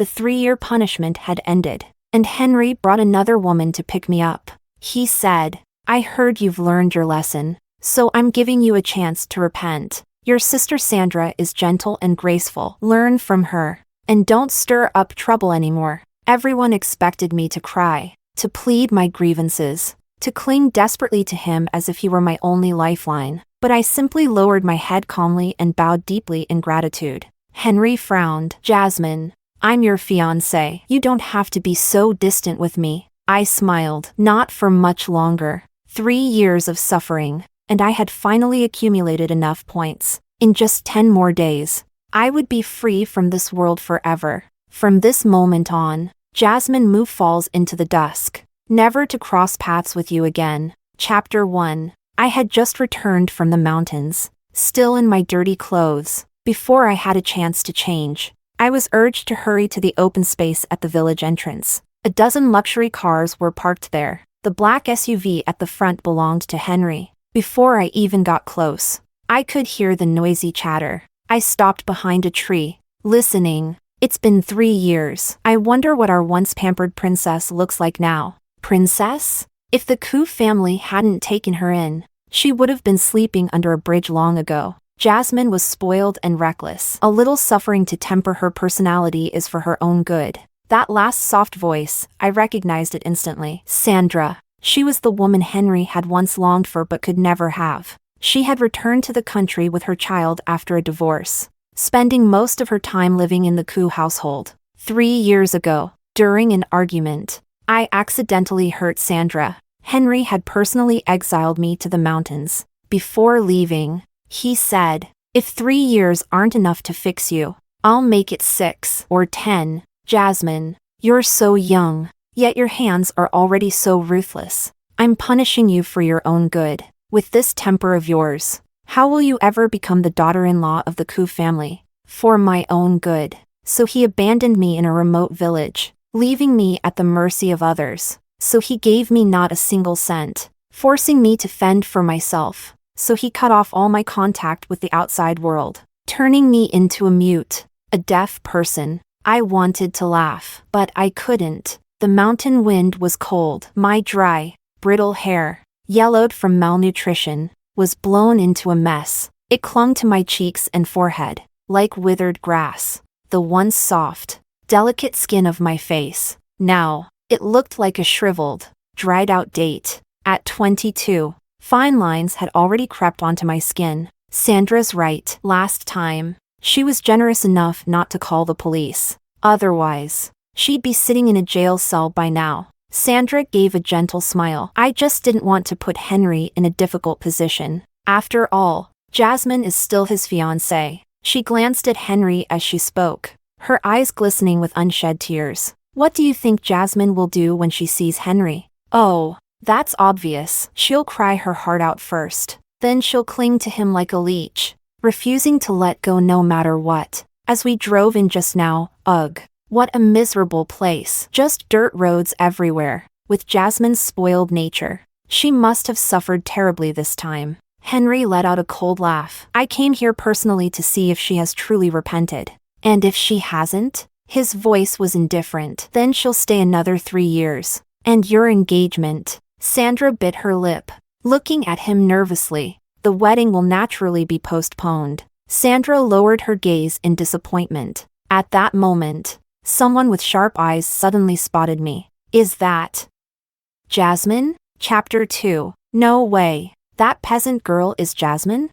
The 3-year punishment had ended, and Henry brought another woman to pick me up. He said, "I heard you've learned your lesson, so I'm giving you a chance to repent. Your sister Sandra is gentle and graceful. Learn from her, and don't stir up trouble anymore." Everyone expected me to cry, to plead my grievances, to cling desperately to him as if he were my only lifeline, but I simply lowered my head calmly and bowed deeply in gratitude. Henry frowned. "Jazmin, I'm your fiancé. You don't have to be so distant with me." I smiled. Not for much longer. 3 years of suffering, and I had finally accumulated enough points. In just 10 more days, I would be free from this world forever. From this moment on, Jazmin Mu falls into the dusk, never to cross paths with you again. Chapter 1. I had just returned from the mountains, still in my dirty clothes. Before I had a chance to change, I was urged to hurry to the open space at the village entrance. A dozen luxury cars were parked there. The black SUV at the front belonged to Henry. Before I even got close, I could hear the noisy chatter. I stopped behind a tree, listening. It's been 3 years. I wonder what our once pampered princess looks like now. Princess? If the Ku family hadn't taken her in, she would have been sleeping under a bridge long ago. Jazmin was spoiled and reckless. A little suffering to temper her personality is for her own good. That last soft voice, I recognized it instantly. Sandra. She was the woman Henry had once longed for but could never have. She had returned to the country with her child after a divorce, spending most of her time living in the Ku household. 3 years ago, during an argument, I accidentally hurt Sandra. Henry had personally exiled me to the mountains. Before leaving, he said, "If 3 years aren't enough to fix you, I'll make it 6 or 10. Jazmin, you're so young, yet your hands are already so ruthless. I'm punishing you for your own good. With this temper of yours, how will you ever become the daughter-in-law of the Ku family? For my own good." So he abandoned me in a remote village, leaving me at the mercy of others. So he gave me not a single cent, forcing me to fend for myself. So he cut off all my contact with the outside world, turning me into a mute, a deaf person. I wanted to laugh, but I couldn't. The mountain wind was cold. My dry, brittle hair, yellowed from malnutrition, was blown into a mess. It clung to my cheeks and forehead, like withered grass. The once soft, delicate skin of my face, now, it looked like a shriveled, dried-out date. At 22, fine lines had already crept onto my skin. Sandra's right. Last time, she was generous enough not to call the police. Otherwise, she'd be sitting in a jail cell by now. Sandra gave a gentle smile. I just didn't want to put Henry in a difficult position. After all, Jazmin is still his fiancé. She glanced at Henry as she spoke, her eyes glistening with unshed tears. What do you think Jazmin will do when she sees Henry? Oh, that's obvious. She'll cry her heart out first. Then she'll cling to him like a leech, refusing to let go no matter what. As we drove in just now, ugh, what a miserable place. Just dirt roads everywhere. With Jazmin's spoiled nature, she must have suffered terribly this time. Henry let out a cold laugh. I came here personally to see if she has truly repented. And if she hasn't? His voice was indifferent. Then she'll stay another 3 years. And your engagement. Sandra bit her lip, looking at him nervously. The wedding will naturally be postponed. Sandra lowered her gaze in disappointment. At that moment, someone with sharp eyes suddenly spotted me. Is that Jazmin? Chapter 2. No way. That peasant girl is Jazmin?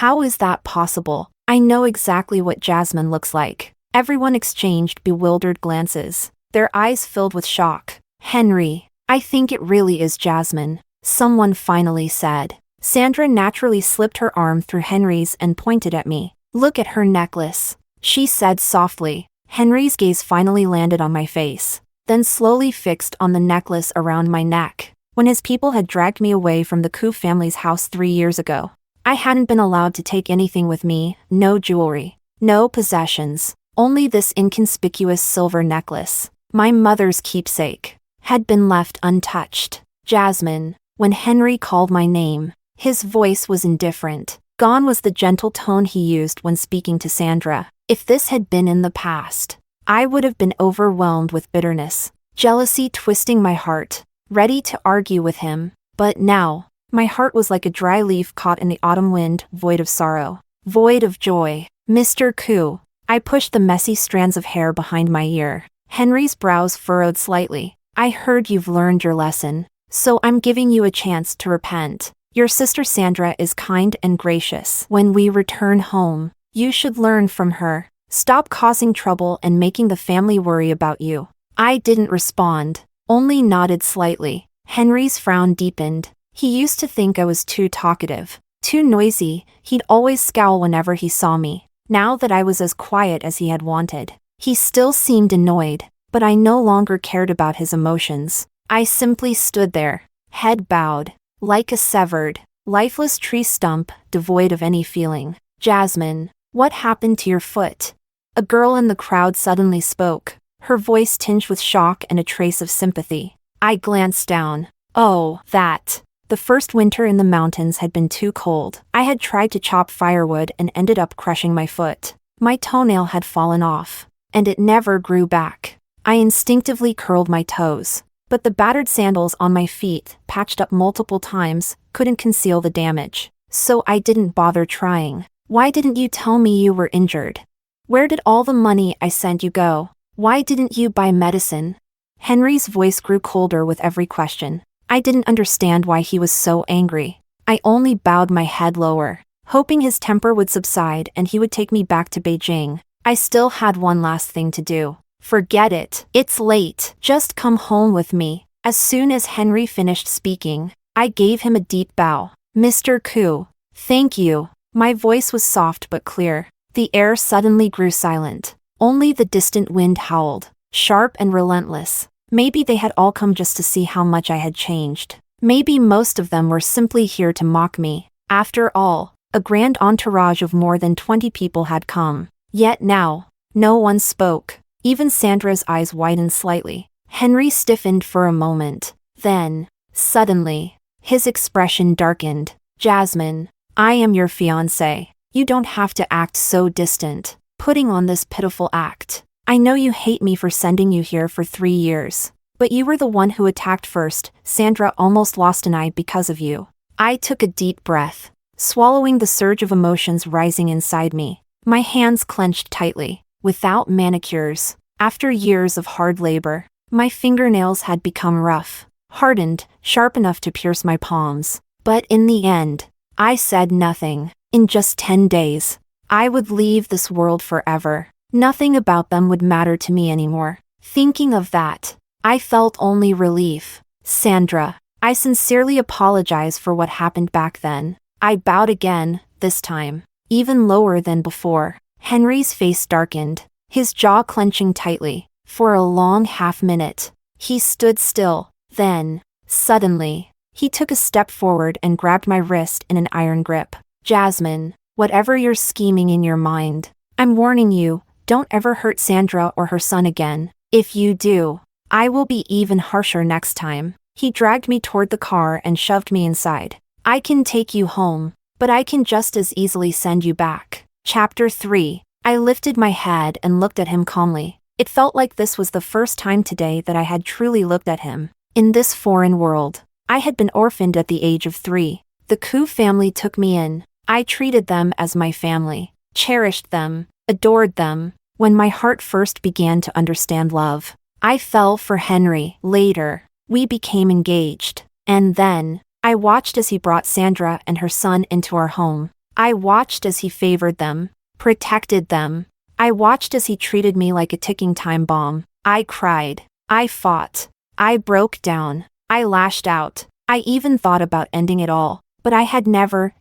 How is that possible? I know exactly what Jazmin looks like. Everyone exchanged bewildered glances, their eyes filled with shock. Henry, I think it really is Jazmin, someone finally said. Sandra naturally slipped her arm through Henry's and pointed at me. Look at her necklace, she said softly. Henry's gaze finally landed on my face, then slowly fixed on the necklace around my neck. When his people had dragged me away from the Ku family's house 3 years ago, I hadn't been allowed to take anything with me, no jewelry, no possessions, only this inconspicuous silver necklace, my mother's keepsake, had been left untouched. Jazmin, when Henry called my name, his voice was indifferent. Gone was the gentle tone he used when speaking to Sandra. If this had been in the past, I would have been overwhelmed with bitterness, jealousy twisting my heart, ready to argue with him. But now, my heart was like a dry leaf caught in the autumn wind, void of sorrow, void of joy. Mr. Ku. I pushed the messy strands of hair behind my ear. Henry's brows furrowed slightly. I heard you've learned your lesson, so I'm giving you a chance to repent. Your sister Sandra is kind and gracious. When we return home, you should learn from her. Stop causing trouble and making the family worry about you. I didn't respond, only nodded slightly. Henry's frown deepened. He used to think I was too talkative, too noisy. He'd always scowl whenever he saw me. Now that I was as quiet as he had wanted, he still seemed annoyed, but I no longer cared about his emotions. I simply stood there, head bowed, like a severed, lifeless tree stump, devoid of any feeling. Jazmin, what happened to your foot? A girl in the crowd suddenly spoke, her voice tinged with shock and a trace of sympathy. I glanced down. Oh, that. The first winter in the mountains had been too cold. I had tried to chop firewood and ended up crushing my foot. My toenail had fallen off, and it never grew back. I instinctively curled my toes, but the battered sandals on my feet, patched up multiple times, couldn't conceal the damage. So I didn't bother trying. Why didn't you tell me you were injured? Where did all the money I sent you go? Why didn't you buy medicine? Henry's voice grew colder with every question. I didn't understand why he was so angry. I only bowed my head lower, hoping his temper would subside and he would take me back to Beijing. I still had one last thing to do. Forget it. It's late. Just come home with me. As soon as Henry finished speaking, I gave him a deep bow. Mr. Ku. Thank you. My voice was soft but clear. The air suddenly grew silent. Only the distant wind howled, sharp and relentless. Maybe they had all come just to see how much I had changed. Maybe most of them were simply here to mock me. After all, a grand entourage of more than 20 people had come. Yet now, no one spoke. Even Sandra's eyes widened slightly. Henry stiffened for a moment. Then, suddenly, his expression darkened. Jazmin, I am your fiancé. You don't have to act so distant, putting on this pitiful act. I know you hate me for sending you here for 3 years, but you were the one who attacked first. Sandra almost lost an eye because of you. I took a deep breath, swallowing the surge of emotions rising inside me. My hands clenched tightly. Without manicures, after years of hard labor, my fingernails had become rough, hardened, sharp enough to pierce my palms. But in the end, I said nothing. In just 10 days, I would leave this world forever. Nothing about them would matter to me anymore. Thinking of that, I felt only relief. Sandra, I sincerely apologize for what happened back then. I bowed again, this time, even lower than before. Henry's face darkened, his jaw clenching tightly. For a long half-minute, he stood still. Then, suddenly, he took a step forward and grabbed my wrist in an iron grip. Jazmin, whatever you're scheming in your mind, I'm warning you, don't ever hurt Sandra or her son again. If you do, I will be even harsher next time. He dragged me toward the car and shoved me inside. I can take you home, but I can just as easily send you back. Chapter 3. I lifted my head and looked at him calmly. It felt like this was the first time today that I had truly looked at him. In this foreign world, I had been orphaned at the age of 3. The Ku family took me in. I treated them as my family, cherished them, adored them. When my heart first began to understand love, I fell for Henry. Later, we became engaged. And then, I watched as he brought Sandra and her son into our home. I watched as he favored them, protected them. I watched as he treated me like a ticking time bomb. I cried. I fought. I broke down. I lashed out. I even thought about ending it all. But I had never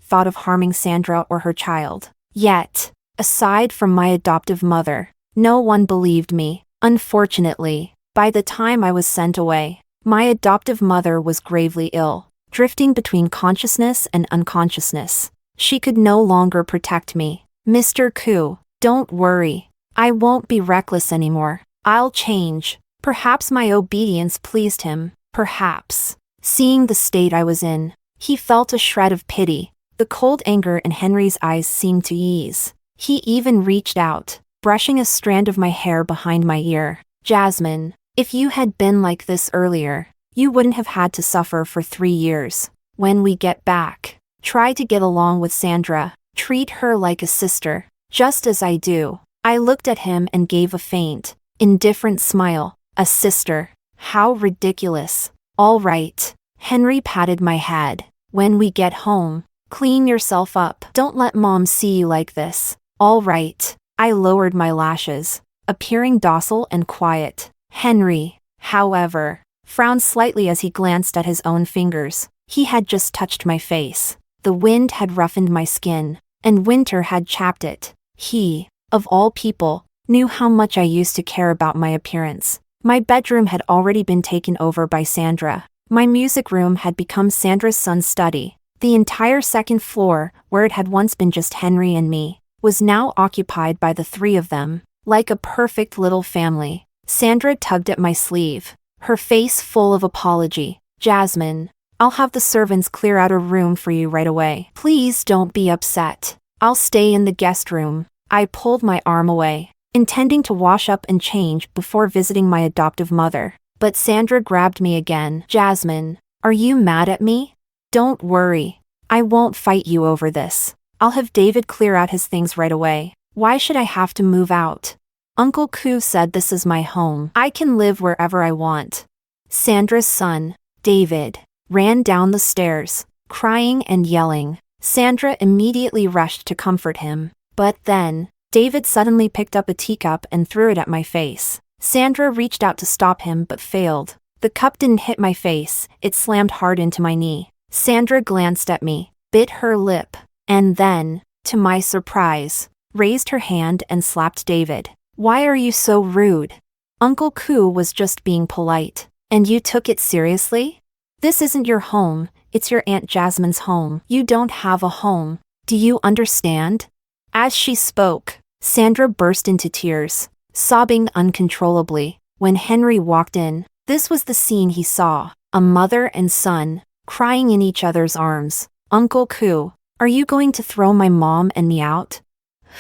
thought of harming Sandra or her child. Yet, aside from my adoptive mother, no one believed me. Unfortunately, by the time I was sent away, my adoptive mother was gravely ill, drifting between consciousness and unconsciousness. She could no longer protect me. Mr. Ku, don't worry. I won't be reckless anymore. I'll change. Perhaps my obedience pleased him. Perhaps. Seeing the state I was in, he felt a shred of pity. The cold anger in Henry's eyes seemed to ease. He even reached out, brushing a strand of my hair behind my ear. Jazmin, if you had been like this earlier, you wouldn't have had to suffer for 3 years. When we get back, try to get along with Sandra. Treat her like a sister, just as I do. I looked at him and gave a faint, indifferent smile. A sister? How ridiculous. All right. Henry patted my head. When we get home, clean yourself up. Don't let mom see you like this. All right. I lowered my lashes, appearing docile and quiet. Henry, however, frowned slightly as he glanced at his own fingers. He had just touched my face. The wind had roughened my skin, and winter had chapped it. He, of all people, knew how much I used to care about my appearance. My bedroom had already been taken over by Sandra. My music room had become Sandra's son's study. The entire second floor, where it had once been just Henry and me, was now occupied by the 3 of them, like a perfect little family. Sandra tugged at my sleeve, her face full of apology. Jazmin, I'll have the servants clear out a room for you right away. Please don't be upset. I'll stay in the guest room. I pulled my arm away, intending to wash up and change before visiting my adoptive mother. But Sandra grabbed me again. Jazmin, are you mad at me? Don't worry. I won't fight you over this. I'll have David clear out his things right away. Why should I have to move out? Uncle Koo said this is my home. I can live wherever I want. Sandra's son, David, ran down the stairs, crying and yelling. Sandra immediately rushed to comfort him. But then, David suddenly picked up a teacup and threw it at my face. Sandra reached out to stop him but failed. The cup didn't hit my face, it slammed hard into my knee. Sandra glanced at me, bit her lip, and then, to my surprise, raised her hand and slapped David. Why are you so rude? Uncle Koo was just being polite. And you took it seriously? This isn't your home, it's your Aunt Jazmin's home. You don't have a home. Do you understand? As she spoke, Sandra burst into tears, sobbing uncontrollably. When Henry walked in, this was the scene he saw. A mother and son, crying in each other's arms. Uncle Koo, are you going to throw my mom and me out?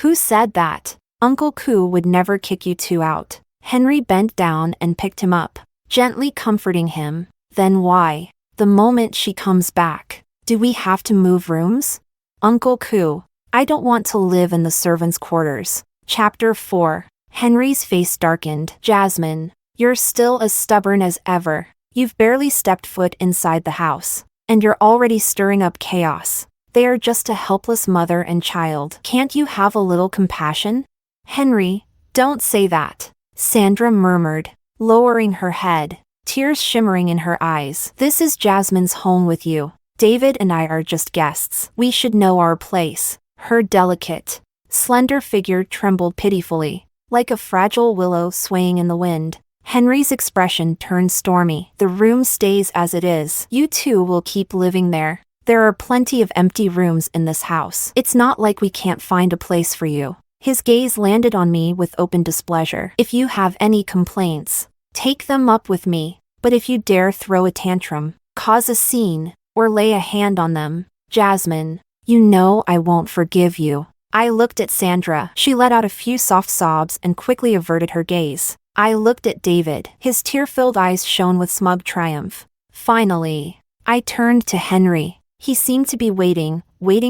Who said that? Uncle Koo would never kick you 2 out. Henry bent down and picked him up, gently comforting him. Then why? The moment she comes back, do we have to move rooms? Uncle Koo, I don't want to live in the servants' quarters. Chapter 4. Henry's face darkened. Jazmin, you're still as stubborn as ever. You've barely stepped foot inside the house, and you're already stirring up chaos. They are just a helpless mother and child. Can't you have a little compassion? Henry, don't say that, Sandra murmured, lowering her head, tears shimmering in her eyes. This is Jazmin's home with you. David and I are just guests. We should know our place. Her delicate, slender figure trembled pitifully, like a fragile willow swaying in the wind. Henry's expression turned stormy. The room stays as it is. You two will keep living there. There are plenty of empty rooms in this house. It's not like we can't find a place for you. His gaze landed on me with open displeasure. If you have any complaints, take them up with me. But if you dare throw a tantrum, cause a scene, or lay a hand on them, Jazmin, you know I won't forgive you. I looked at Sandra. She let out a few soft sobs and quickly averted her gaze. I looked at David. His tear-filled eyes shone with smug triumph. Finally, I turned to Henry. He seemed to be waiting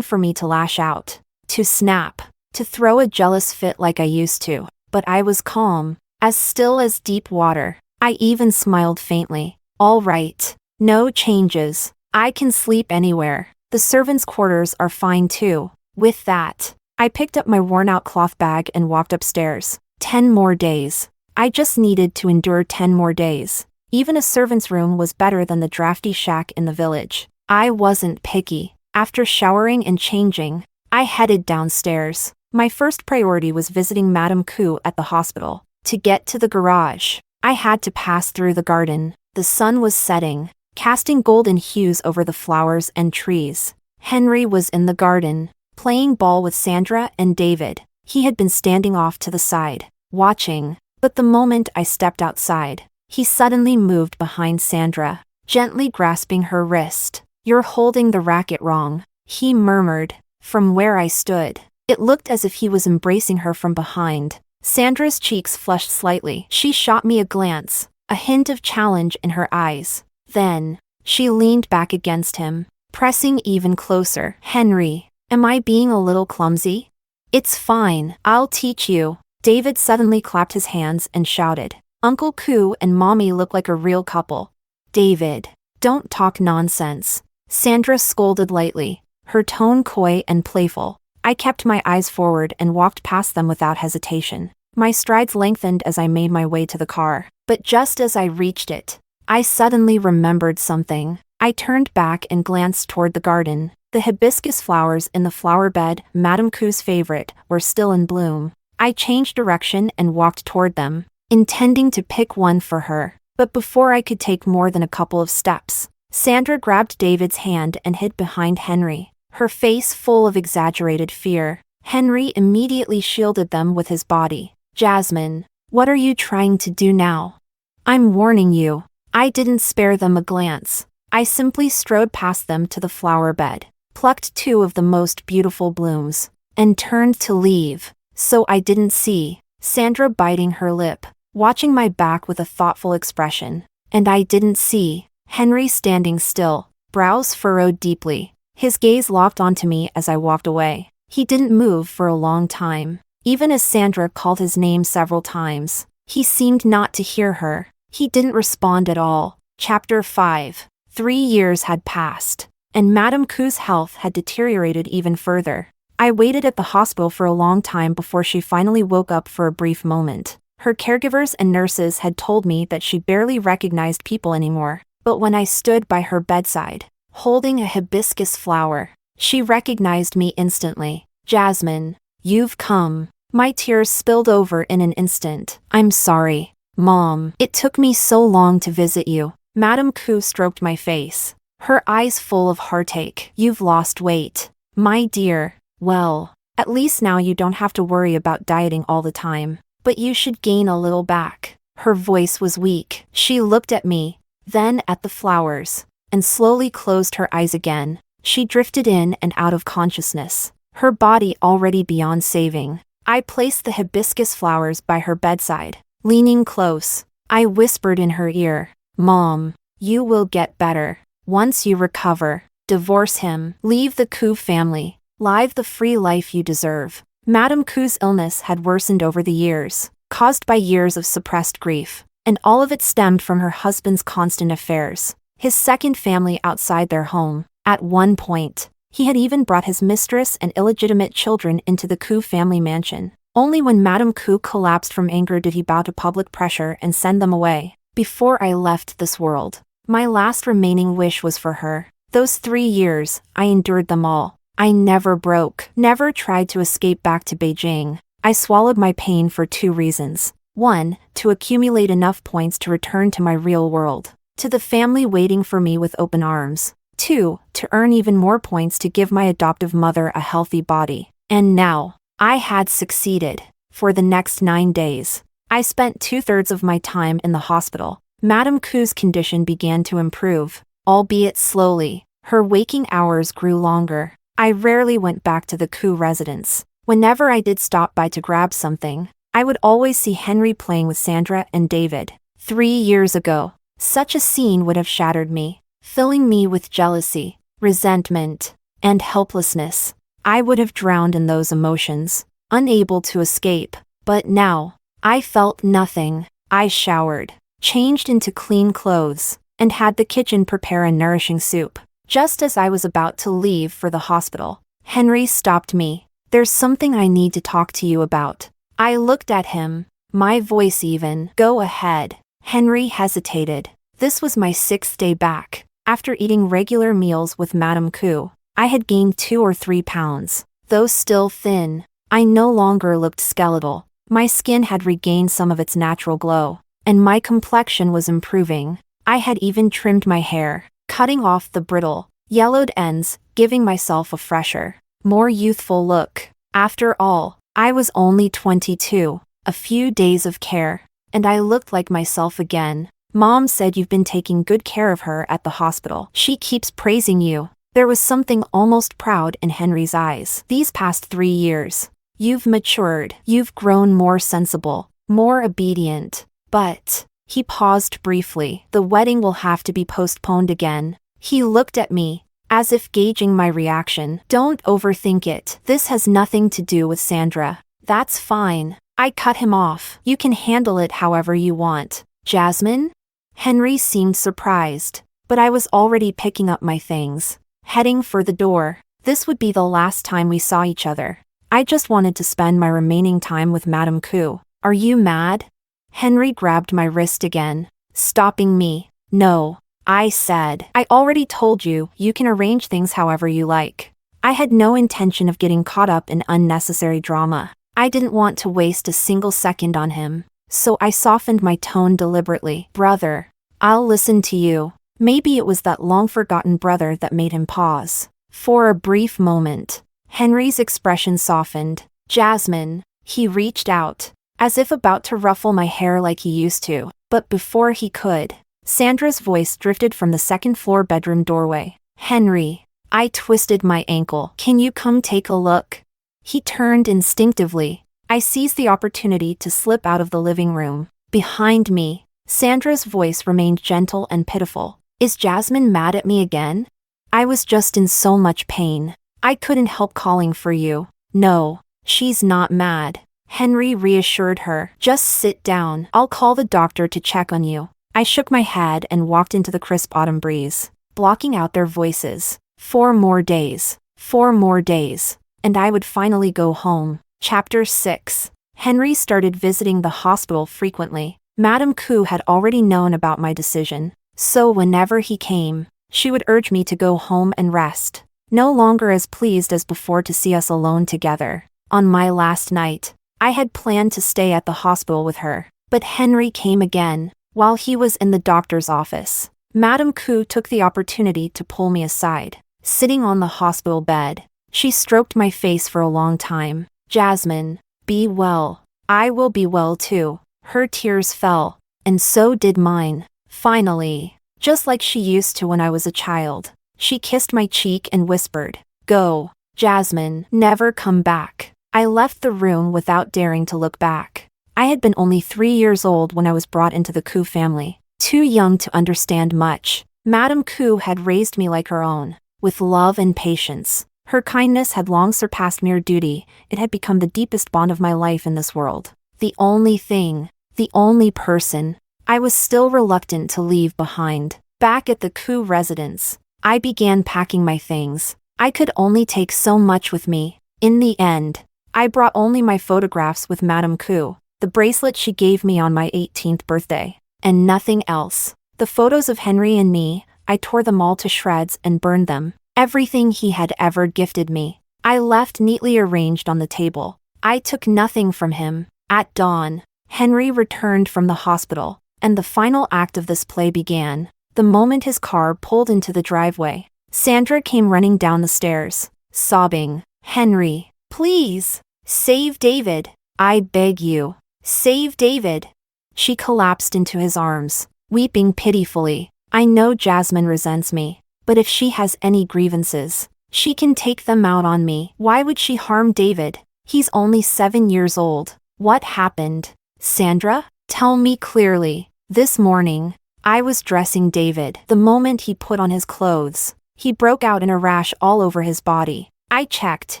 for me to lash out, to snap, to throw a jealous fit like I used to. But I was calm, as still as deep water. I even smiled faintly. All right, no changes. I can sleep anywhere. The servants' quarters are fine too. With that, I picked up my worn-out cloth bag and walked upstairs. 10 more days. I just needed to endure 10 more days. Even a servant's room was better than the drafty shack in the village. I wasn't picky. After showering and changing, I headed downstairs. My first priority was visiting Madame Koo at the hospital. To get to the garage, I had to pass through the garden. The sun was setting, casting golden hues over the flowers and trees. Henry was in the garden, playing ball with Sandra and David. He had been standing off to the side, watching, but the moment I stepped outside, he suddenly moved behind Sandra, gently grasping her wrist. You're holding the racket wrong, he murmured, from where I stood. It looked as if he was embracing her from behind. Sandra's cheeks flushed slightly. She shot me a glance, a hint of challenge in her eyes. Then, she leaned back against him, pressing even closer. Henry, am I being a little clumsy? It's fine, I'll teach you. David suddenly clapped his hands and shouted. Uncle Koo and Mommy look like a real couple. David, don't talk nonsense. Sandra scolded lightly, her tone coy and playful. I kept my eyes forward and walked past them without hesitation. My strides lengthened as I made my way to the car. But just as I reached it, I suddenly remembered something. I turned back and glanced toward the garden. The hibiscus flowers in the flower bed, Madame Koo's favorite, were still in bloom. I changed direction and walked toward them, intending to pick one for her. But before I could take more than a couple of steps, Sandra grabbed David's hand and hid behind Henry, her face full of exaggerated fear. Henry immediately shielded them with his body. Jazmin, what are you trying to do now? I'm warning you. I didn't spare them a glance. I simply strode past them to the flower bed, plucked two of the most beautiful blooms, and turned to leave. So I didn't see. Sandra biting her lip, watching my back with a thoughtful expression. And I didn't see. Henry standing still, brows furrowed deeply, his gaze locked onto me as I walked away. He didn't move for a long time. Even as Sandra called his name several times, he seemed not to hear her. He didn't respond at all. Chapter 5. 3 years had passed, and Madame Koo's health had deteriorated even further. I waited at the hospital for a long time before she finally woke up for a brief moment. Her caregivers and nurses had told me that she barely recognized people anymore, but when I stood by her bedside, holding a hibiscus flower, she recognized me instantly. Jazmin, you've come. My tears spilled over in an instant. I'm sorry, Mom. It took me so long to visit you. Madame Koo stroked my face, her eyes full of heartache. You've lost weight, my dear. Well, at least now you don't have to worry about dieting all the time. But you should gain a little back. Her voice was weak. She looked at me, then at the flowers, and slowly closed her eyes again. She drifted in and out of consciousness, her body already beyond saving. I placed the hibiscus flowers by her bedside. Leaning close, I whispered in her ear, Mom, you will get better. Once you recover, divorce him, leave the Koo family, live the free life you deserve. Madame Koo's illness had worsened over the years, caused by years of suppressed grief, and all of it stemmed from her husband's constant affairs, his second family outside their home. At one point, he had even brought his mistress and illegitimate children into the Koo family mansion. Only when Madame Koo collapsed from anger did he bow to public pressure and send them away. Before I left this world, my last remaining wish was for her. Those 3 years, I endured them all. I never broke, never tried to escape back to Beijing. I swallowed my pain for 2 reasons. 1, to accumulate enough points to return to my real world, to the family waiting for me with open arms. 2, to earn even more points to give my adoptive mother a healthy body. And now, I had succeeded. For the next 9 days, I spent 2/3 of my time in the hospital. Madame Koo's condition began to improve, albeit slowly. Her waking hours grew longer. I rarely went back to the Koo residence. Whenever I did stop by to grab something, I would always see Henry playing with Sandra and David. 3 years ago, such a scene would have shattered me, filling me with jealousy, resentment, and helplessness. I would have drowned in those emotions, unable to escape. But now, I felt nothing. I showered, changed into clean clothes, and had the kitchen prepare a nourishing soup. Just as I was about to leave for the hospital, Henry stopped me. There's something I need to talk to you about. I looked at him, my voice even. Go ahead. Henry hesitated. This was my 6th day back. After eating regular meals with Madame Koo, I had gained 2 or 3 pounds. Though still thin, I no longer looked skeletal. My skin had regained some of its natural glow, and my complexion was improving. I had even trimmed my hair, cutting off the brittle, yellowed ends, giving myself a fresher, more youthful look. After all, I was only 22, a few days of care, and I looked like myself again. Mom said you've been taking good care of her at the hospital. She keeps praising you. There was something almost proud in Henry's eyes. These past 3 years, You've matured. You've grown more sensible, more obedient. But, he paused briefly, the wedding will have to be postponed again. He looked at me, as if gauging my reaction. Don't overthink it. This has nothing to do with Sandra. That's fine. I cut him off. You can handle it however you want. Jazmin? Henry seemed surprised, but I was already picking up my things, heading for the door. This would be the last time we saw each other. I just wanted to spend my remaining time with Madame Ku. Are you mad? Henry grabbed my wrist again, stopping me. No, I said. I already told you, you can arrange things however you like. I had no intention of getting caught up in unnecessary drama. I didn't want to waste a single second on him, so I softened my tone deliberately. Brother, I'll listen to you. Maybe it was that long-forgotten brother that made him pause. For a brief moment, Henry's expression softened. Jazmin, he reached out, as if about to ruffle my hair like he used to, but before he could, Sandra's voice drifted from the second-floor bedroom doorway. Henry, I twisted my ankle. Can you come take a look? He turned instinctively. I seized the opportunity to slip out of the living room. Behind me, Sandra's voice remained gentle and pitiful. Is Jazmin mad at me again? I was just in so much pain. I couldn't help calling for you. No, she's not mad. Henry reassured her. Just sit down. I'll call the doctor to check on you. I shook my head and walked into the crisp autumn breeze, blocking out their voices. 4 more days. 4 more days. And I would finally go home. Chapter 6. Henry started visiting the hospital frequently. Madame Ku had already known about my decision, so whenever he came, she would urge me to go home and rest. No longer as pleased as before to see us alone together. On my last night, I had planned to stay at the hospital with her, but Henry came again. While he was in the doctor's office, Madame Ku took the opportunity to pull me aside. Sitting on the hospital bed, she stroked my face for a long time. Jazmin, be well. I will be well too. Her tears fell, and so did mine. Finally, just like she used to when I was a child, she kissed my cheek and whispered, Go, Jazmin, never come back. I left the room without daring to look back. I had been only 3 years old when I was brought into the Ku family, too young to understand much. Madame Ku had raised me like her own, with love and patience. Her kindness had long surpassed mere duty. It had become the deepest bond of my life in this world. The only thing, the only person, I was still reluctant to leave behind. Back at the Ku residence, I began packing my things. I could only take so much with me. In the end, I brought only my photographs with Madame Ku, the bracelet she gave me on my 18th birthday, and nothing else. The photos of Henry and me, I tore them all to shreds and burned them. Everything he had ever gifted me, I left neatly arranged on the table. I took nothing from him. At dawn, Henry returned from the hospital, and the final act of this play began. The moment his car pulled into the driveway, Sandra came running down the stairs, sobbing, Henry, please, save David. I beg you, save David. She collapsed into his arms, weeping pitifully. I know Jazmin resents me, but if she has any grievances, she can take them out on me. Why would she harm David? He's only 7 years old. What happened? Sandra, tell me clearly. This morning, I was dressing David. The moment he put on his clothes, he broke out in a rash all over his body. I checked.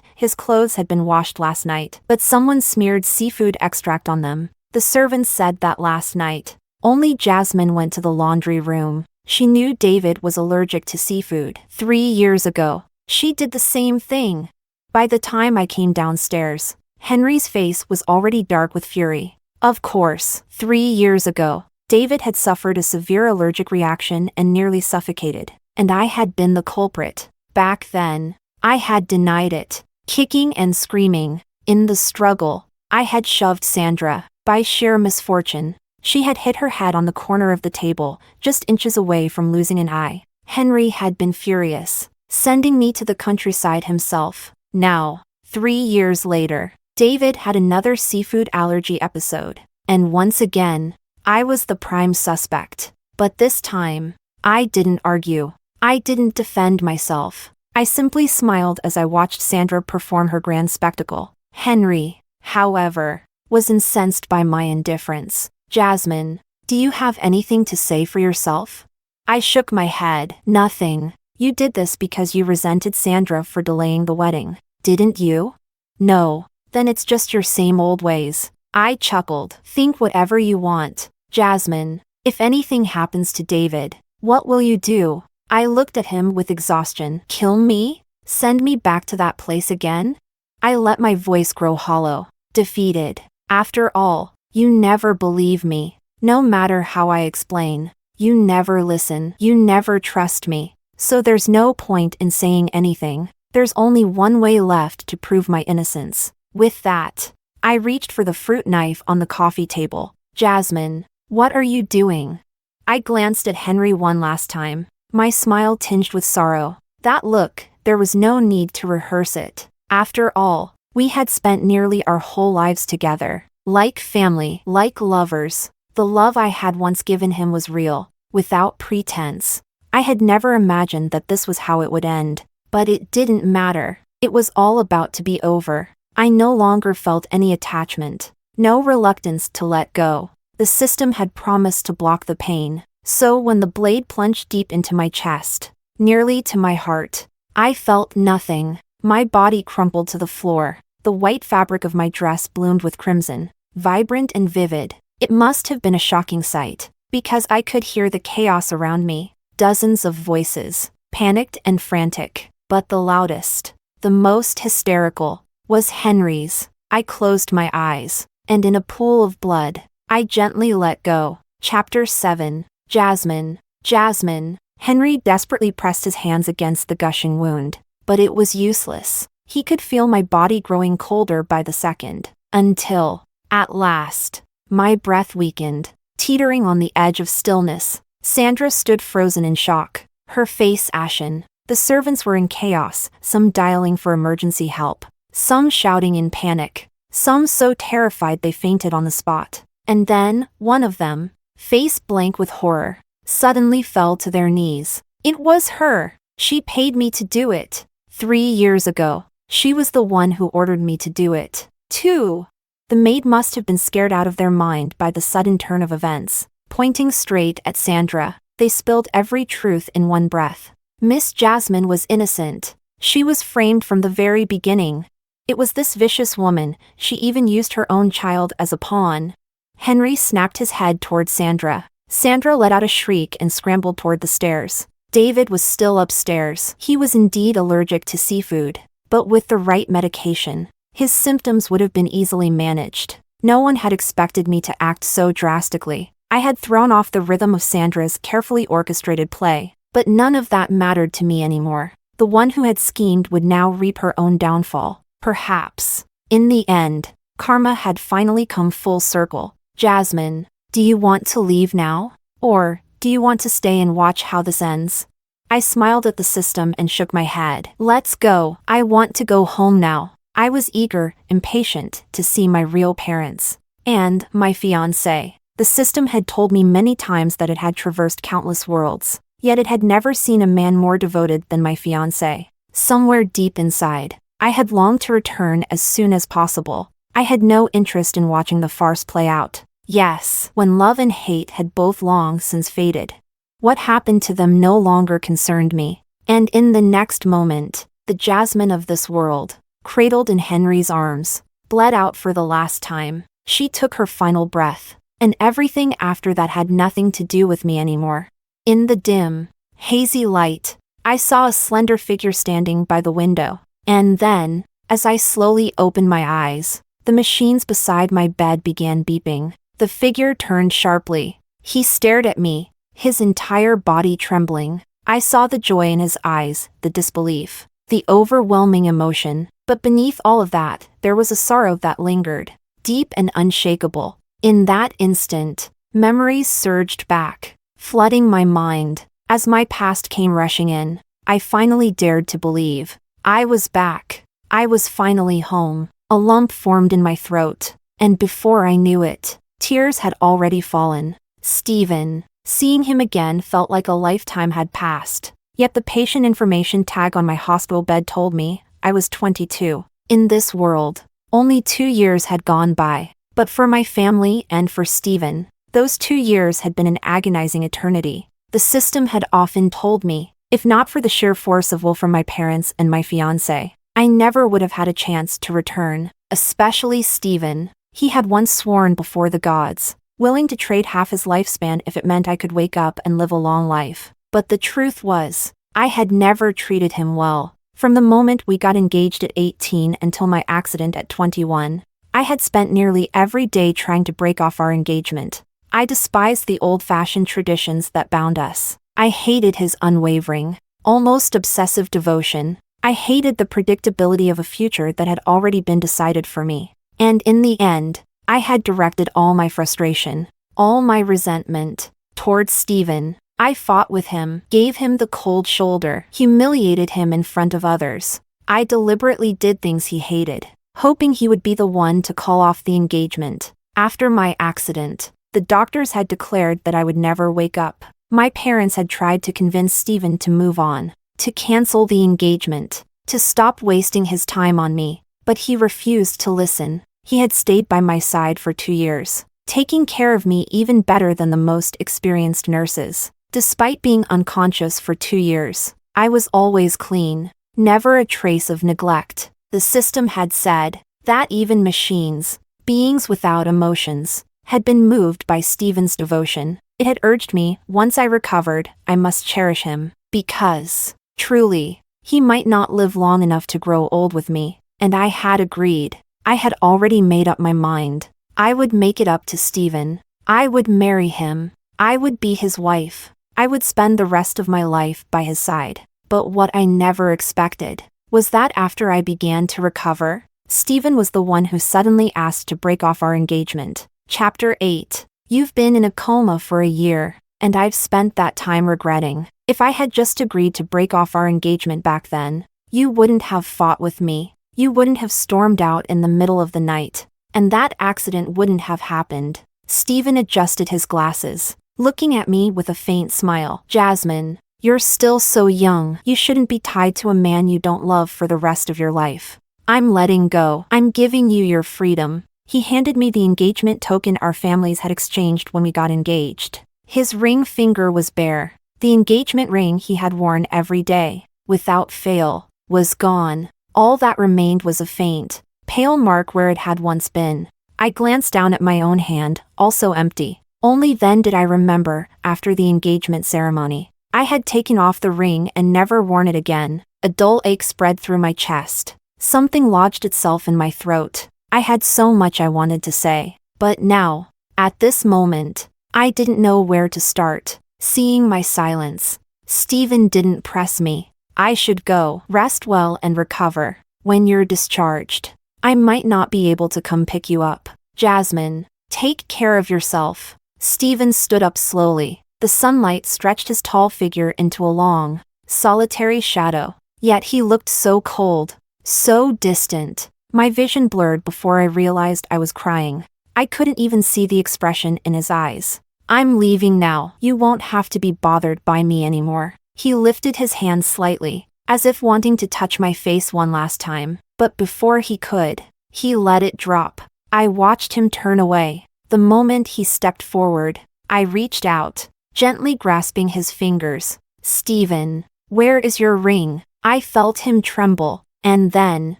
His clothes had been washed last night, but someone smeared seafood extract on them. The servants said that last night. Only Jazmin went to the laundry room. She knew David was allergic to seafood. 3 years ago, she did the same thing. By the time I came downstairs, Henry's face was already dark with fury. Of course, 3 years ago, David had suffered a severe allergic reaction and nearly suffocated, and I had been the culprit. Back then, I had denied it, kicking and screaming. In the struggle, I had shoved Sandra. By sheer misfortune, she had hit her head on the corner of the table, just inches away from losing an eye. Henry had been furious, sending me to the countryside himself. Now, 3 years later, David had another seafood allergy episode, and once again, I was the prime suspect. But this time, I didn't argue. I didn't defend myself. I simply smiled as I watched Sandra perform her grand spectacle. Henry, however, was incensed by my indifference. Jazmin, do you have anything to say for yourself? I shook my head. Nothing. You did this because you resented Sandra for delaying the wedding, didn't you? No. Then it's just your same old ways. I chuckled. Think whatever you want. Jazmin, if anything happens to David, what will you do? I looked at him with exhaustion. Kill me? Send me back to that place again? I let my voice grow hollow. Defeated. After all, you never believe me. No matter how I explain, you never listen. You never trust me. So there's no point in saying anything. There's only one way left to prove my innocence. With that, I reached for the fruit knife on the coffee table. Jazmin, what are you doing? I glanced at Henry one last time, my smile tinged with sorrow. That look, there was no need to rehearse it. After all, we had spent nearly our whole lives together. Like family, like lovers. The love I had once given him was real, without pretense. I had never imagined that this was how it would end. But it didn't matter. It was all about to be over. I no longer felt any attachment. No reluctance to let go. The system had promised to block the pain. So when the blade plunged deep into my chest, nearly to my heart, I felt nothing. My body crumpled to the floor. The white fabric of my dress bloomed with crimson, vibrant and vivid. It must have been a shocking sight, because I could hear the chaos around me. Dozens of voices, panicked and frantic. But the loudest, the most hysterical, was Henry's. I closed my eyes, and in a pool of blood, I gently let go. Chapter 7. Jazmin. Jazmin. Henry desperately pressed his hands against the gushing wound, but it was useless. He could feel my body growing colder by the second, until, at last, my breath weakened, teetering on the edge of stillness. Sandra stood frozen in shock, her face ashen. The servants were in chaos, some dialing for emergency help, some shouting in panic, some so terrified they fainted on the spot. And then, one of them, face blank with horror, suddenly fell to their knees. It was her. She paid me to do it. 3 years ago, she was the one who ordered me to do it. 2. The maid must have been scared out of their mind by the sudden turn of events. Pointing straight at Sandra, they spilled every truth in one breath. Miss Jazmin was innocent. She was framed from the very beginning. It was this vicious woman, she even used her own child as a pawn. Henry snapped his head toward Sandra. Sandra let out a shriek and scrambled toward the stairs. David was still upstairs. He was indeed allergic to seafood, but with the right medication, his symptoms would have been easily managed. No one had expected me to act so drastically. I had thrown off the rhythm of Sandra's carefully orchestrated play. But none of that mattered to me anymore. The one who had schemed would now reap her own downfall. Perhaps. In the end, karma had finally come full circle. Jazmin, do you want to leave now? Or, do you want to stay and watch how this ends? I smiled at the system and shook my head. Let's go. I want to go home now. I was eager, impatient, to see my real parents. And my fiancé. The system had told me many times that it had traversed countless worlds. Yet it had never seen a man more devoted than my fiancé. Somewhere deep inside, I had longed to return as soon as possible. I had no interest in watching the farce play out. Yes, when love and hate had both long since faded. What happened to them no longer concerned me. And in the next moment, the Jazmin of this world, cradled in Henry's arms, bled out for the last time. She took her final breath, and everything after that had nothing to do with me anymore. In the dim, hazy light, I saw a slender figure standing by the window. And then, as I slowly opened my eyes, the machines beside my bed began beeping. The figure turned sharply. He stared at me, his entire body trembling. I saw the joy in his eyes, the disbelief, the overwhelming emotion. But beneath all of that, there was a sorrow that lingered, deep and unshakable. In that instant, memories surged back, flooding my mind. As my past came rushing in, I finally dared to believe. I was back. I was finally home. A lump formed in my throat, and before I knew it, tears had already fallen. Stephen. Seeing him again felt like a lifetime had passed. Yet the patient information tag on my hospital bed told me I was 22. In this world, Only 2 years had gone by, but for my family and for Stephen, those 2 years had been an agonizing eternity. The system had often told me, if not for the sheer force of will from my parents and my fiancé, I never would have had a chance to return, especially Stephen. He had once sworn before the gods, willing to trade half his lifespan if it meant I could wake up and live a long life. But the truth was, I had never treated him well. From the moment we got engaged at 18 until my accident at 21, I had spent nearly every day trying to break off our engagement. I despised the old-fashioned traditions that bound us. I hated his unwavering, almost obsessive devotion. I hated the predictability of a future that had already been decided for me. And in the end, I had directed all my frustration, all my resentment, towards Stephen. I fought with him, gave him the cold shoulder, humiliated him in front of others. I deliberately did things he hated, hoping he would be the one to call off the engagement. After my accident, the doctors had declared that I would never wake up. My parents had tried to convince Stephen to move on, to cancel the engagement, to stop wasting his time on me, but he refused to listen. He had stayed by my side for 2 years, taking care of me even better than the most experienced nurses. Despite being unconscious for 2 years, I was always clean, never a trace of neglect. The system had said that even machines, beings without emotions, had been moved by Stephen's devotion. It had urged me, once I recovered, I must cherish him, because, truly, he might not live long enough to grow old with me, and I had agreed. I had already made up my mind. I would make it up to Stephen. I would marry him. I would be his wife. I would spend the rest of my life by his side. But what I never expected was that after I began to recover, Stephen was the one who suddenly asked to break off our engagement. Chapter 8. You've been in a coma for a year, and I've spent that time regretting. If I had just agreed to break off our engagement back then, you wouldn't have fought with me. You wouldn't have stormed out in the middle of the night, and that accident wouldn't have happened. Stephen adjusted his glasses, looking at me with a faint smile. Jazmin, you're still so young. You shouldn't be tied to a man you don't love for the rest of your life. I'm letting go. I'm giving you your freedom. He handed me the engagement token our families had exchanged when we got engaged. His ring finger was bare. The engagement ring he had worn every day, without fail, was gone. All that remained was a faint, pale mark where it had once been. I glanced down at my own hand, also empty. Only then did I remember, after the engagement ceremony, I had taken off the ring and never worn it again. A dull ache spread through my chest. Something lodged itself in my throat. I had so much I wanted to say. But now, at this moment, I didn't know where to start. Seeing my silence, Stephen didn't press me. I should go. Rest well and recover. When you're discharged, I might not be able to come pick you up. Jazmin, take care of yourself. Stephen stood up slowly. The sunlight stretched his tall figure into a long, solitary shadow. Yet he looked so cold, so distant. My vision blurred before I realized I was crying. I couldn't even see the expression in his eyes. I'm leaving now. You won't have to be bothered by me anymore. He lifted his hand slightly, as if wanting to touch my face one last time, but before he could, he let it drop. I watched him turn away. The moment he stepped forward, I reached out, gently grasping his fingers. Stephen, where is your ring? I felt him tremble, and then,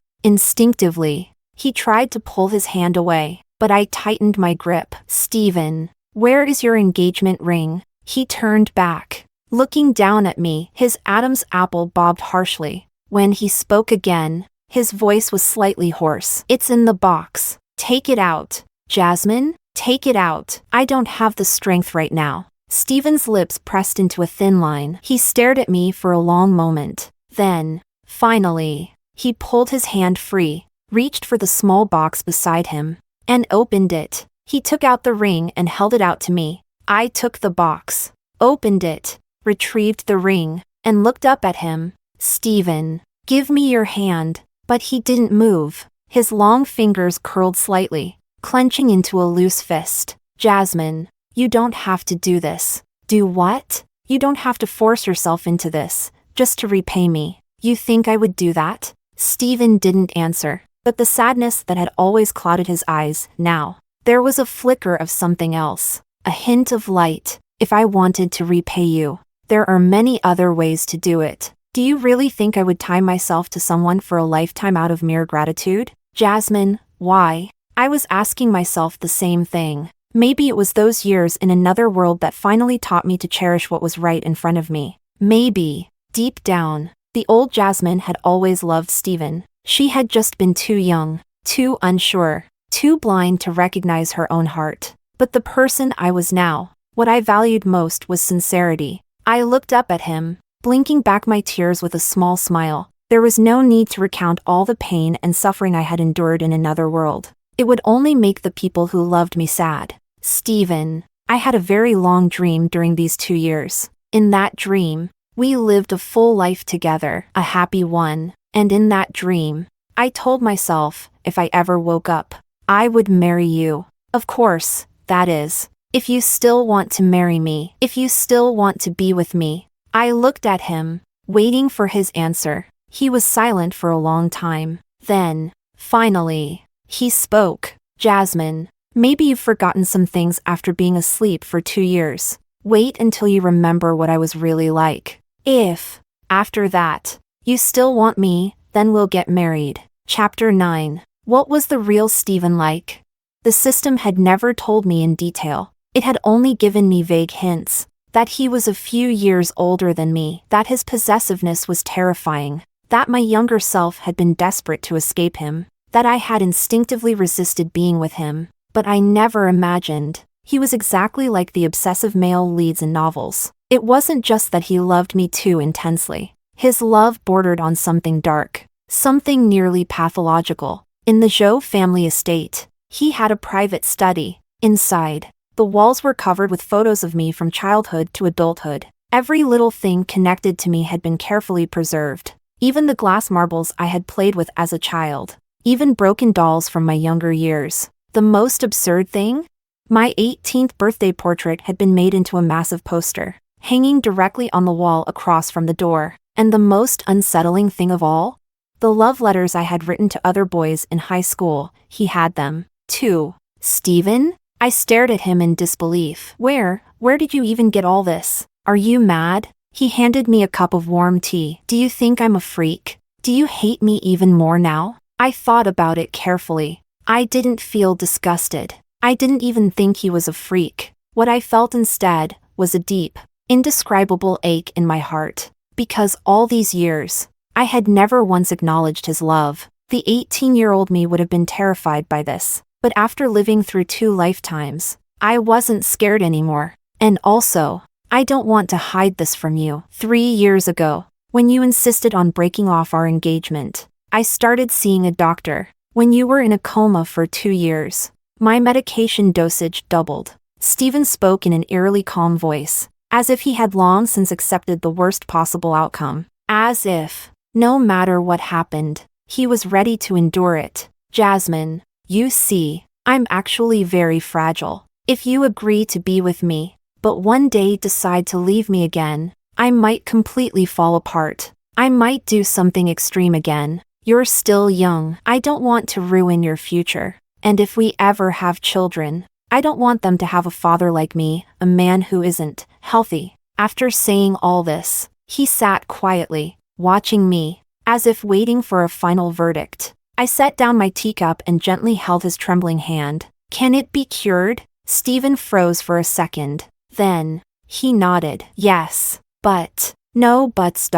instinctively, he tried to pull his hand away, but I tightened my grip. Stephen, where is your engagement ring? He turned back, looking down at me. His Adam's apple bobbed harshly. When he spoke again, his voice was slightly hoarse. It's in the box. Take it out. Jazmin, take it out. I don't have the strength right now. Stephen's lips pressed into a thin line. He stared at me for a long moment. Then, finally, he pulled his hand free, reached for the small box beside him, and opened it. He took out the ring and held it out to me. I took the box, opened it, retrieved the ring, and looked up at him. Stephen, give me your hand. But he didn't move. His long fingers curled slightly, clenching into a loose fist. Jazmin, you don't have to do this. Do what? You don't have to force yourself into this, just to repay me. You think I would do that? Stephen didn't answer. But the sadness that had always clouded his eyes, now, there was a flicker of something else, a hint of light. If I wanted to repay you, there are many other ways to do it. Do you really think I would tie myself to someone for a lifetime out of mere gratitude? Jazmin, why? I was asking myself the same thing. Maybe it was those years in another world that finally taught me to cherish what was right in front of me. Maybe, deep down, the old Jazmin had always loved Steven. She had just been too young, too unsure, too blind to recognize her own heart. But the person I was now, what I valued most was sincerity. I looked up at him, blinking back my tears with a small smile. There was no need to recount all the pain and suffering I had endured in another world. It would only make the people who loved me sad. Steven, I had a very long dream during these 2 years. In that dream, we lived a full life together, a happy one. And in that dream, I told myself, if I ever woke up, I would marry you. Of course, that is, if you still want to marry me, if you still want to be with me. I looked at him, waiting for his answer. He was silent for a long time. Then, finally, he spoke. Jazmin, maybe you've forgotten some things after being asleep for 2 years. Wait until you remember what I was really like. If, after that, you still want me, then we'll get married. Chapter 9. What was the real Steven like? The system had never told me in detail. It had only given me vague hints. That he was a few years older than me. That his possessiveness was terrifying. That my younger self had been desperate to escape him. That I had instinctively resisted being with him. But I never imagined he was exactly like the obsessive male leads in novels. It wasn't just that he loved me too intensely. His love bordered on something dark, something nearly pathological. In the Zhou family estate, he had a private study. Inside, the walls were covered with photos of me from childhood to adulthood. Every little thing connected to me had been carefully preserved. Even the glass marbles I had played with as a child. Even broken dolls from my younger years. The most absurd thing? My 18th birthday portrait had been made into a massive poster, hanging directly on the wall across from the door. And the most unsettling thing of all? The love letters I had written to other boys in high school, he had them, too. Steven? I stared at him in disbelief. Where did you even get all this? Are you mad? He handed me a cup of warm tea. Do you think I'm a freak? Do you hate me even more now? I thought about it carefully. I didn't feel disgusted. I didn't even think he was a freak. What I felt instead was a deep, indescribable ache in my heart. Because all these years, I had never once acknowledged his love. The 18-year-old me would have been terrified by this. But after living through 2 lifetimes, I wasn't scared anymore. And also, I don't want to hide this from you. 3 years ago, when you insisted on breaking off our engagement, I started seeing a doctor. When you were in a coma for 2 years, my medication dosage doubled. Steven spoke in an eerily calm voice, as if he had long since accepted the worst possible outcome. As if, no matter what happened, he was ready to endure it. Jazmin, you see, I'm actually very fragile. If you agree to be with me, but one day decide to leave me again, I might completely fall apart. I might do something extreme again. You're still young. I don't want to ruin your future. And if we ever have children, I don't want them to have a father like me, a man who isn't healthy. After saying all this, he sat quietly, watching me, as if waiting for a final verdict. I set down my teacup and gently held his trembling hand. Can it be cured? Steven froze for a second. Then, he nodded. Yes, but, no buts.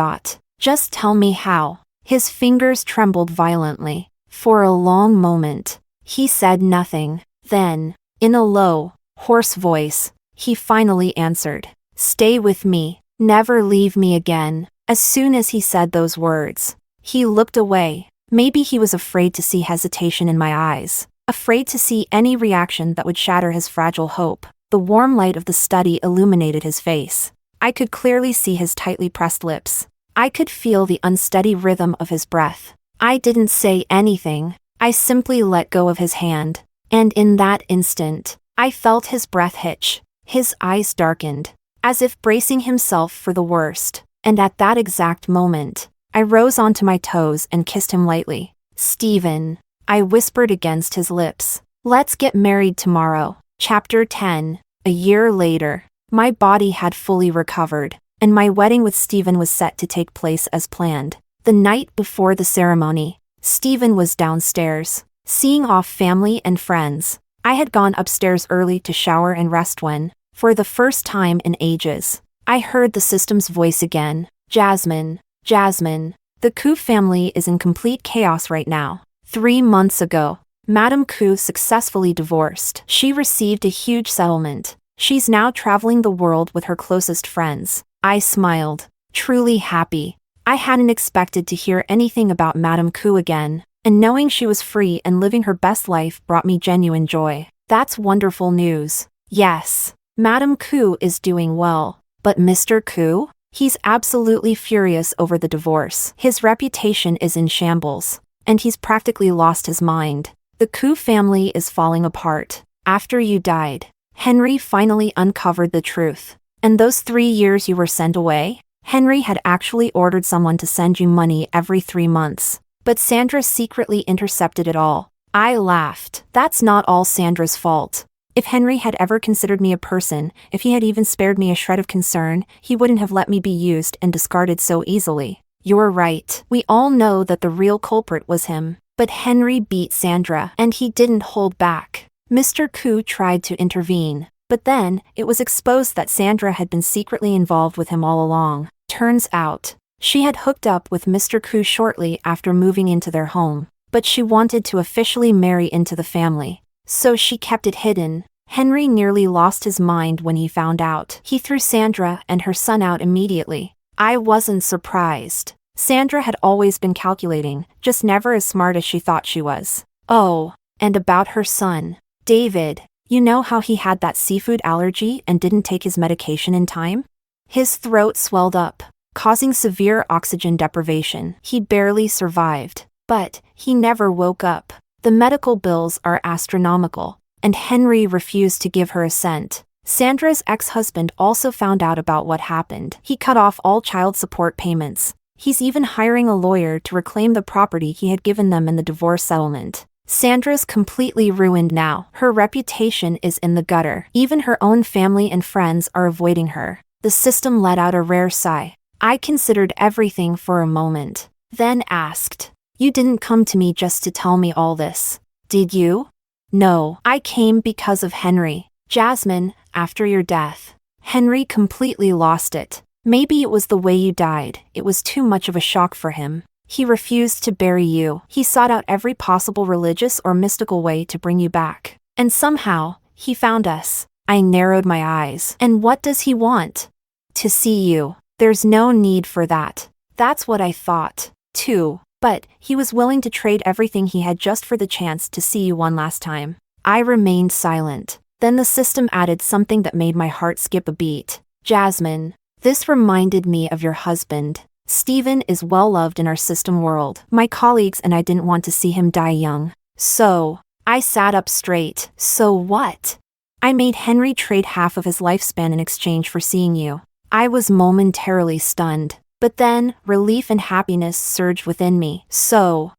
Just tell me how. His fingers trembled violently. For a long moment, he said nothing. Then, in a low, hoarse voice, he finally answered. Stay with me. Never leave me again. As soon as he said those words, he looked away. Maybe he was afraid to see hesitation in my eyes, afraid to see any reaction that would shatter his fragile hope. The warm light of the study illuminated his face. I could clearly see his tightly pressed lips. I could feel the unsteady rhythm of his breath. I didn't say anything. I simply let go of his hand. And in that instant, I felt his breath hitch. His eyes darkened, as if bracing himself for the worst. And at that exact moment, I rose onto my toes and kissed him lightly. Steven, I whispered against his lips. Let's get married tomorrow. Chapter 10. A year later. My body had fully recovered, and my wedding with Stephen was set to take place as planned. The night before the ceremony, Stephen was downstairs, seeing off family and friends. I had gone upstairs early to shower and rest when, for the first time in ages, I heard the system's voice again. Jazmin, Jazmin. The Ku family is in complete chaos right now. 3 months ago, Madame Ku successfully divorced. She received a huge settlement. She's now traveling the world with her closest friends. I smiled, truly happy. I hadn't expected to hear anything about Madame Ku again, and knowing she was free and living her best life brought me genuine joy. That's wonderful news. Yes, Madame Ku is doing well. But Mr. Ku? He's absolutely furious over the divorce. His reputation is in shambles, and he's practically lost his mind. The Ku family is falling apart. After you died, Henry finally uncovered the truth. And those 3 years you were sent away? Henry had actually ordered someone to send you money every 3 months. But Sandra secretly intercepted it all. I laughed. That's not all Sandra's fault. If Henry had ever considered me a person, if he had even spared me a shred of concern, he wouldn't have let me be used and discarded so easily. You're right. We all know that the real culprit was him. But Henry beat Sandra, and he didn't hold back. Mr. Ku tried to intervene, but then it was exposed that Sandra had been secretly involved with him all along. Turns out, she had hooked up with Mr. Ku shortly after moving into their home, but she wanted to officially marry into the family. So she kept it hidden. Henry nearly lost his mind when he found out. He threw Sandra and her son out immediately. I wasn't surprised. Sandra had always been calculating, just never as smart as she thought she was. Oh, and about her son, David. You know how he had that seafood allergy and didn't take his medication in time? His throat swelled up, causing severe oxygen deprivation. He barely survived, but he never woke up. The medical bills are astronomical, and Henry refused to give her a cent. Sandra's ex-husband also found out about what happened. He cut off all child support payments. He's even hiring a lawyer to reclaim the property he had given them in the divorce settlement. Sandra's completely ruined now. Her reputation is in the gutter. Even her own family and friends are avoiding her. The system let out a rare sigh. I considered everything for a moment, then asked, "You didn't come to me just to tell me all this, did you?" "No, I came because of Henry. Jazmin, after your death, Henry completely lost it. Maybe it was the way you died. It was too much of a shock for him. He refused to bury you. He sought out every possible religious or mystical way to bring you back. And somehow, he found us." I narrowed my eyes. "And what does he want?" "To see you." "There's no need for that." That's what I thought, too. But he was willing to trade everything he had just for the chance to see you one last time. I remained silent. Then the system added something that made my heart skip a beat. "Jazmin, this reminded me of your husband. Stephen is well loved in our system world. My colleagues and I didn't want to see him die young. So," I sat up straight. "So what?" "I made Henry trade half of his lifespan in exchange for seeing you." I was momentarily stunned. But then, relief and happiness surged within me. "So,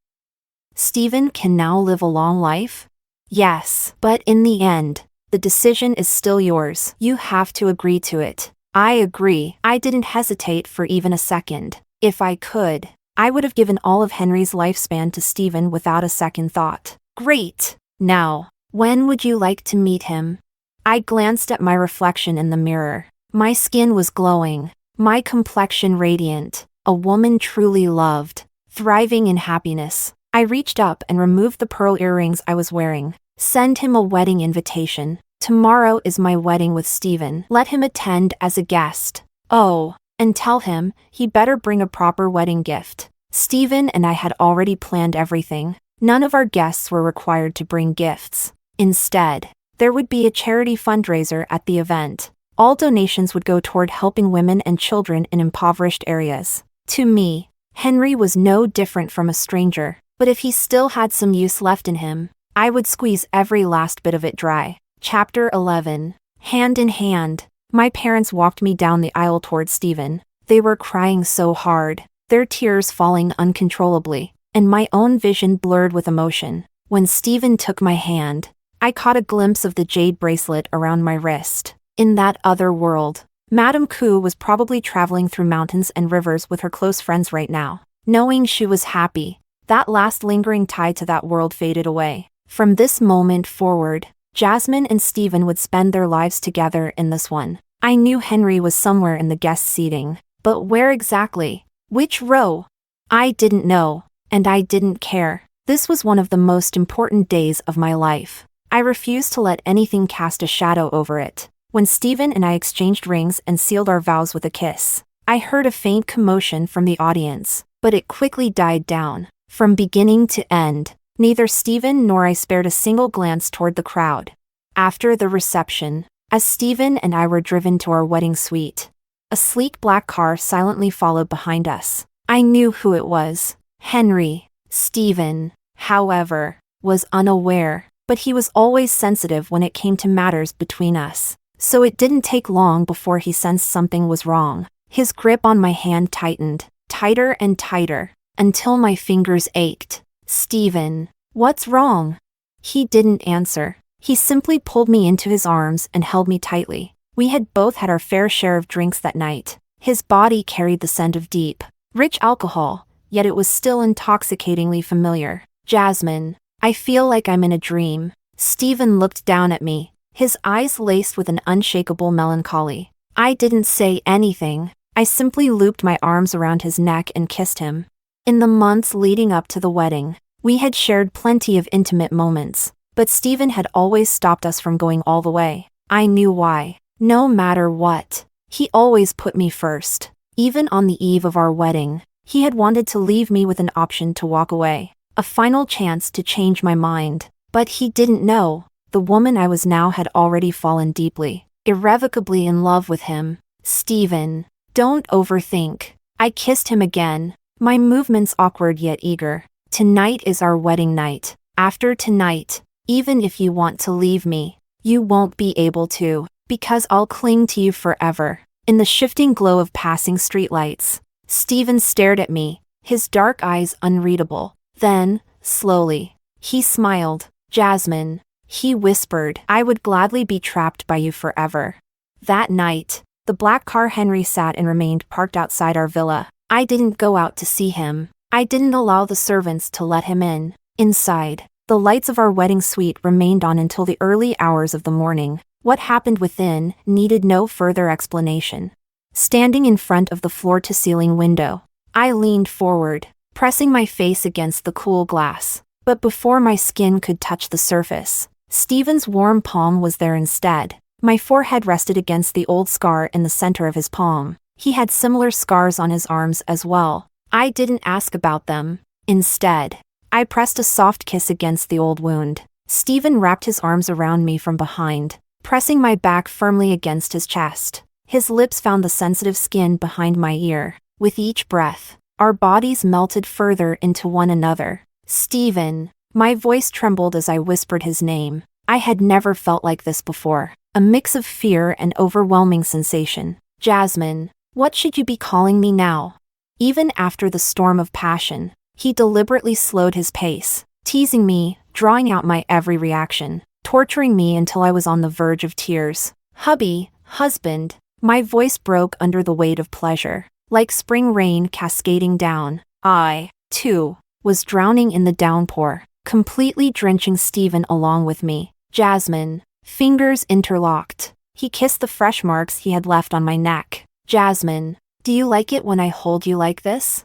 Stephen can now live a long life?" "Yes, but in the end, the decision is still yours. You have to agree to it." "I agree." I didn't hesitate for even a second. If I could, I would have given all of Henry's lifespan to Stephen without a second thought. "Great! Now, when would you like to meet him?" I glanced at my reflection in the mirror. My skin was glowing. My complexion radiant, a woman truly loved, thriving in happiness. I reached up and removed the pearl earrings I was wearing. "Send him a wedding invitation. Tomorrow is my wedding with Stephen. Let him attend as a guest. Oh, and tell him he better bring a proper wedding gift." Stephen and I had already planned everything. None of our guests were required to bring gifts. Instead, there would be a charity fundraiser at the event. All donations would go toward helping women and children in impoverished areas. To me, Henry was no different from a stranger, but if he still had some use left in him, I would squeeze every last bit of it dry. Chapter 11. Hand in hand, my parents walked me down the aisle toward Stephen. They were crying so hard, their tears falling uncontrollably, and my own vision blurred with emotion. When Stephen took my hand, I caught a glimpse of the jade bracelet around my wrist. In that other world, Madame Ku was probably traveling through mountains and rivers with her close friends right now. Knowing she was happy, that last lingering tie to that world faded away. From this moment forward, Jazmin and Stephen would spend their lives together in this one. I knew Henry was somewhere in the guest seating, but where exactly? Which row? I didn't know, and I didn't care. This was one of the most important days of my life. I refused to let anything cast a shadow over it. When Stephen and I exchanged rings and sealed our vows with a kiss, I heard a faint commotion from the audience, but it quickly died down. From beginning to end, neither Stephen nor I spared a single glance toward the crowd. After the reception, as Stephen and I were driven to our wedding suite, a sleek black car silently followed behind us. I knew who it was. Henry. Stephen, however, was unaware, but he was always sensitive when it came to matters between us. So it didn't take long before he sensed something was wrong. His grip on my hand tightened, tighter and tighter, until my fingers ached. Stephen, what's wrong? He didn't answer. He simply pulled me into his arms and held me tightly. We had both had our fair share of drinks that night. His body carried the scent of deep, rich alcohol, yet it was still intoxicatingly familiar. Jazmin, I feel like I'm in a dream. Stephen looked down at me, his eyes laced with an unshakable melancholy. I didn't say anything. I simply looped my arms around his neck and kissed him. In the months leading up to the wedding, we had shared plenty of intimate moments, but Stephen had always stopped us from going all the way. I knew why. No matter what, he always put me first. Even on the eve of our wedding, he had wanted to leave me with an option to walk away, a final chance to change my mind. But he didn't know, the woman I was now had already fallen deeply, irrevocably in love with him. Stephen, don't overthink. I kissed him again, my movements awkward yet eager. Tonight is our wedding night. After tonight, even if you want to leave me, you won't be able to, because I'll cling to you forever. In the shifting glow of passing streetlights, Stephen stared at me, his dark eyes unreadable. Then, slowly, he smiled. Jazmin, he whispered, I would gladly be trapped by you forever. That night, the black car Henry sat in remained parked outside our villa. I didn't go out to see him. I didn't allow the servants to let him in. Inside, the lights of our wedding suite remained on until the early hours of the morning. What happened within needed no further explanation. Standing in front of the floor-to-ceiling window, I leaned forward, pressing my face against the cool glass. But before my skin could touch the surface, Stephen's warm palm was there instead. My forehead rested against the old scar in the center of his palm. He had similar scars on his arms as well. I didn't ask about them. Instead, I pressed a soft kiss against the old wound. Stephen wrapped his arms around me from behind, pressing my back firmly against his chest. His lips found the sensitive skin behind my ear. With each breath, our bodies melted further into one another. Stephen, my voice trembled as I whispered his name. I had never felt like this before, a mix of fear and overwhelming sensation. Jazmin, what should you be calling me now? Even after the storm of passion, he deliberately slowed his pace, teasing me, drawing out my every reaction, torturing me until I was on the verge of tears. Hubby, husband. My voice broke under the weight of pleasure, like spring rain cascading down. I, too, was drowning in the downpour, completely drenching Stephen along with me. Jazmin, fingers interlocked. He kissed the fresh marks he had left on my neck. Jazmin, do you like it when I hold you like this?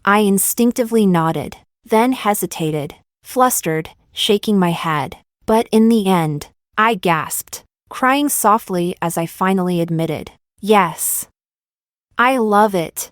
I instinctively nodded, then hesitated, flustered, shaking my head. But in the end, I gasped, crying softly as I finally admitted, yes. I love it.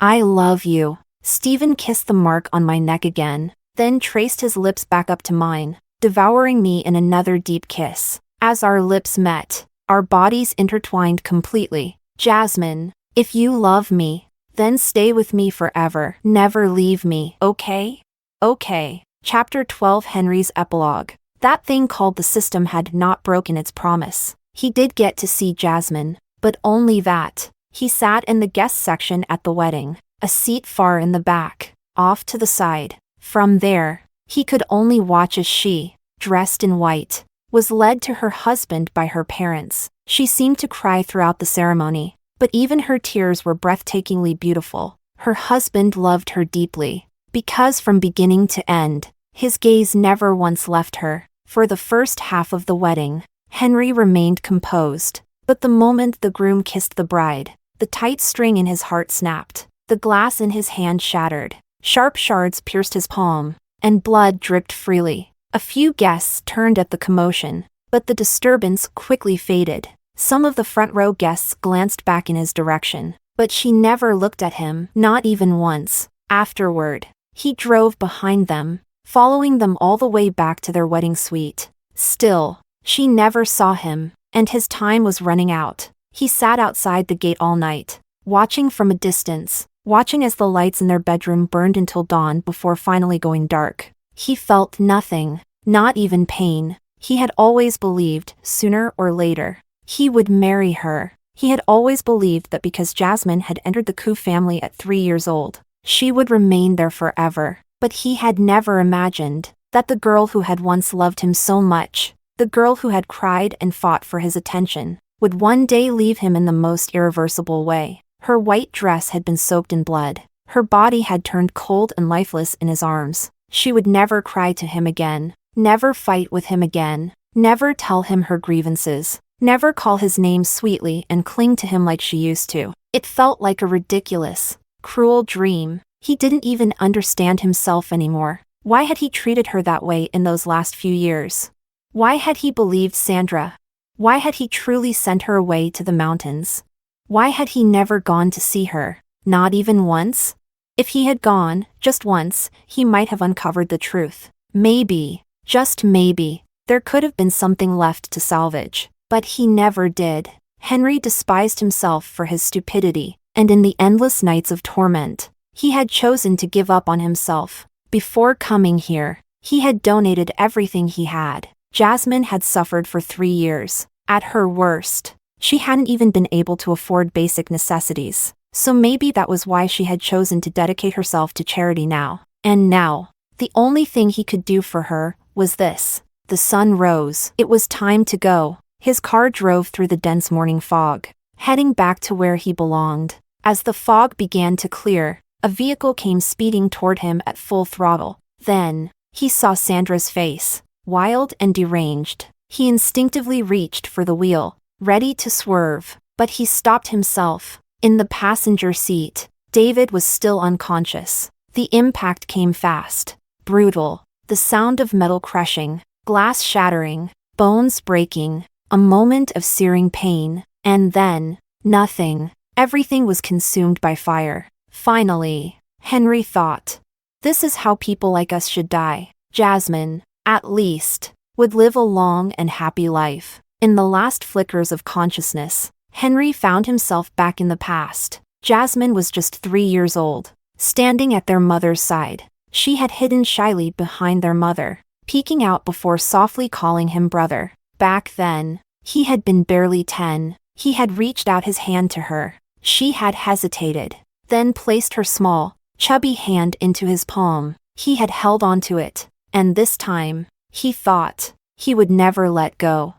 I love you. Stephen kissed the mark on my neck again, then traced his lips back up to mine, devouring me in another deep kiss. As our lips met, our bodies intertwined completely. Jazmin, if you love me, then stay with me forever. Never leave me, okay? Okay. Chapter 12 Henry's Epilogue. That thing called the system had not broken its promise. He did get to see Jazmin, but only that. He sat in the guest section at the wedding, a seat far in the back, off to the side. From there, He could only watch as she, dressed in white, was led to her husband by her parents. She seemed to cry throughout the ceremony, but even her tears were breathtakingly beautiful. Her husband loved her deeply, because from beginning to end, his gaze never once left her. For the first half of the wedding, Henry remained composed, but the moment the groom kissed the bride, the tight string in his heart snapped, the glass in his hand shattered, sharp shards pierced his palm, and blood dripped freely. A few guests turned at the commotion, but the disturbance quickly faded. Some of the front row guests glanced back in his direction, but she never looked at him, not even once. Afterward, he drove behind them, following them all the way back to their wedding suite. Still, she never saw him, and his time was running out. He sat outside the gate all night, watching from a distance, watching as the lights in their bedroom burned until dawn before finally going dark. He felt nothing, not even pain. He had always believed, sooner or later, he would marry her. He had always believed that because Jazmin had entered the Ku family at 3 years old, she would remain there forever. But he had never imagined that the girl who had once loved him so much, the girl who had cried and fought for his attention, would one day leave him in the most irreversible way. Her white dress had been soaked in blood. Her body had turned cold and lifeless in his arms. She would never cry to him again, never fight with him again, never tell him her grievances, never call his name sweetly and cling to him like she used to. It felt like a ridiculous, cruel dream. He didn't even understand himself anymore. Why had he treated her that way in those last few years? Why had he believed Sandra? Why had he truly sent her away to the mountains? Why had he never gone to see her, not even once? If he had gone, just once, he might have uncovered the truth. Maybe, just maybe, there could have been something left to salvage. But he never did. Henry despised himself for his stupidity, and in the endless nights of torment, he had chosen to give up on himself. Before coming here, he had donated everything he had. Jazmin had suffered for 3 years. At her worst, she hadn't even been able to afford basic necessities. So maybe that was why she had chosen to dedicate herself to charity now. And now, the only thing he could do for her was this. The sun rose. It was time to go. His car drove through the dense morning fog, heading back to where he belonged. As the fog began to clear, a vehicle came speeding toward him at full throttle. Then, he saw Sandra's face, wild and deranged. He instinctively reached for the wheel, ready to swerve, but he stopped himself. In the passenger seat, David was still unconscious. The impact came fast, brutal, the sound of metal crushing, glass shattering, bones breaking, a moment of searing pain, and then, nothing. Everything was consumed by fire. Finally, Henry thought, this is how people like us should die. Jazmin, at least, would live a long and happy life. In the last flickers of consciousness, Henry found himself back in the past. Jazmin was just 3 years old, standing at their mother's side. She had hidden shyly behind their mother, peeking out before softly calling him brother. Back then, he had been barely 10. He had reached out his hand to her. She had hesitated, then placed her small, chubby hand into his palm. He had held onto it, and this time, he thought, he would never let go.